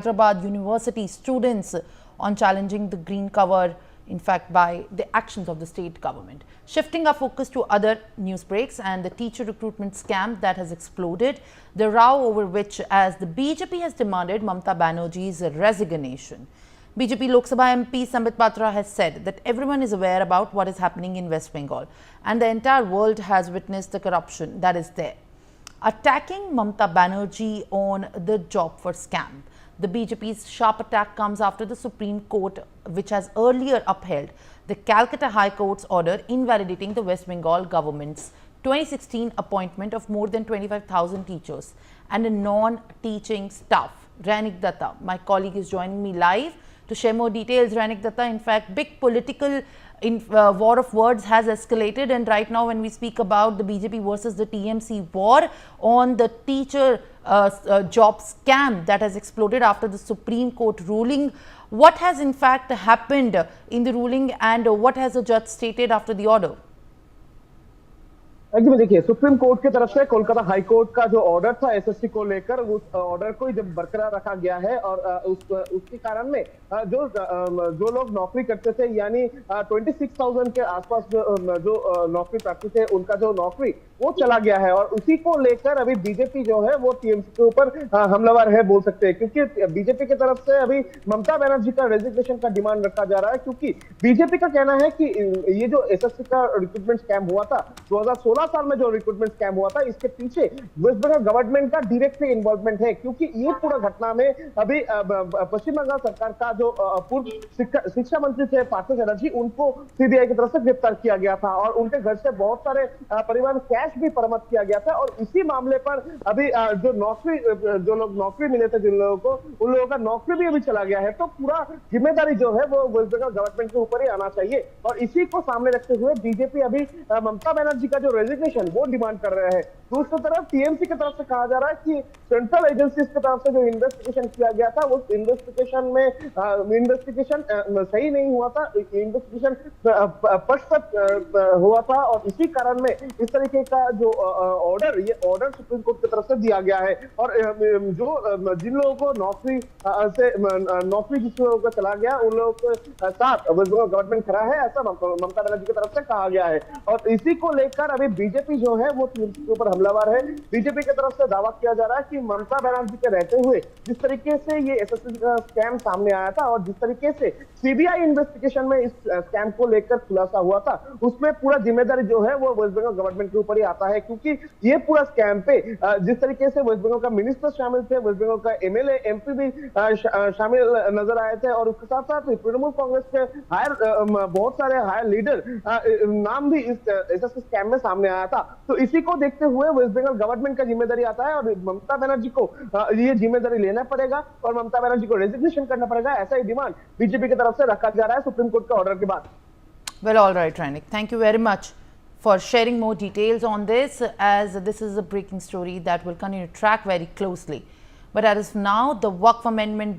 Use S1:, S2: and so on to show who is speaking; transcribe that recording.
S1: Hyderabad University students on challenging the green cover, in fact, by the actions of the state government. Shifting our focus to other news breaks and the teacher recruitment scam that has exploded, the row over which as the BJP has demanded Mamata Banerjee's resignation. BJP Lok Sabha MP Sambit Patra has said that everyone is aware about what is happening in West Bengal and the entire world has witnessed the corruption that is there. Attacking Mamata Banerjee on the job for scam. The BJP's sharp attack comes after the Supreme Court, which has earlier upheld the Calcutta High Court's order invalidating the West Bengal government's 2016 appointment of more than 25,000 teachers and a non-teaching staff. Rainik Datta, my colleague, is joining me live to share more details. Rainik Datta, in fact, big political war of words has escalated, and right now when we speak about the BJP versus the TMC war on the teacher job scam that has exploded after the Supreme Court ruling, what has in fact happened in the ruling and what has the judge stated after the order?
S2: Actually देखिए, supreme court की तरफ से Kolkata high court का जो order था SSC को लेकर, उस ऑर्डर को जब बरकरार रखा गया है और उसके कारण में जो लोग नौकरी करते थे, यानी 26,000 के आसपास जो नौकरी प्राप्ति थे, उनका जो नौकरी वो चला गया है और उसी को लेकर अभी बीजेपी जो है वो टीएमसी के ऊपर हमलावर है बोल सकते हैं, क्योंकि बीजेपी की तरफ से अभी ममता बनर्जी का रेजिग्नेशन का डिमांड रखा जा रहा है, क्योंकि बीजेपी का कहना है कि ये जो एसएससी का रिक्रूटमेंट स्कैम हुआ था 2016 साल में, जो रिक्रूटमेंट स्कैम हुआ था, इसके पीछे वेस्ट बंगाल गवर्नमेंट का डायरेक्ट इन्वॉल्वमेंट है, क्योंकि ये पूरा घटना में अभी पश्चिम बंगाल सरकार का जो पूर्व शिक्षा मंत्री थे पार्थ चैटर्जी, उनको सीबीआई की तरफ से गिरफ्तार किया गया था और उनके घर से बहुत सारे परिवार कैश भी बरामद किया गया था और इसी मामले पर अभी जो लोग नौकरी मिले थे जिन लोगों को, उन लोगों का नौकरी भी अभी चला गया है। तो पूरा जिम्मेदारी जो है वो वेस्ट बंगाल गवर्नमेंट के ऊपर ही आना चाहिए और इसी को सामने रखते हुए बीजेपी अभी ममता बनर्जी का जो रेजिग्नेशन वो डिमांड कर रहे हैं। दूसरी तरफ टीएमसी की तरफ से कहा जा रहा है कि सेंट्रल एजेंसीज की तरफ से जो इन्वेस्टिगेशन किया गया था, उस इन्वेस्टिगेशन सही नहीं हुआ था, इन्वेस्टिगेशन पक्षपात हुआ था और इसी कारण में इस तरीके का जो ये ऑर्डर सुप्रीम कोर्ट की तरफ से दिया गया है और जो जिन लोगों को नौकरी जिस लोगों को चला गया, उन लोगों के साथ वेस्ट बंगाल गवर्नमेंट खड़ा है, ऐसा ममता बनर्जी की तरफ से कहा गया है और इसी को लेकर अभी बीजेपी जो है वो टीएमसी के ऊपर हमलावर है। बीजेपी की तरफ से दावा किया जा रहा है कि ममता बनर्जी के रहते हुए जिस तरीके से ये एसएससी का स्कैम सामने आया था और जिस तरीके से सीबीआई इन्वेस्टिगेशन में इस स्कैम को लेकर खुलासा हुआ था, उसमें पूरा जिम्मेदारी जो है वो वेस्ट बंगाल गवर्नमेंट के ऊपर ही आता है, क्योंकि ये पूरा स्कैम पे जिस तरीके से वेस्ट बंगाल का मिनिस्टर शामिल थे, वेस्ट बंगाल का एमएलए एमपी भी शामिल नजर आए थे और उसके साथ साथ तृणमूल कांग्रेस के बहुत सारे हायर लीडर नाम भी इस एसएससी स्कैम में सामने आया था। तो इसी को देखते हुए वेस्ट बंगाल गवर्नमेंट का जिम्मेदारी आता है और ममता बनर्जी को ये जिम्मेदारी लेना पड़ेगा और ममता बनर्जी को रेजिग्नेशन करना पड़ेगा, ऐसा ही डिमांड बीजेपी की तरफ से रखा जा रहा है सुप्रीम कोर्ट के ऑर्डर के बाद।
S1: Well, all right, Rainik. Thank you very much for sharing more details on this, as this is a breaking story that will continue to track very closely. But as of now, the Waqf Amendment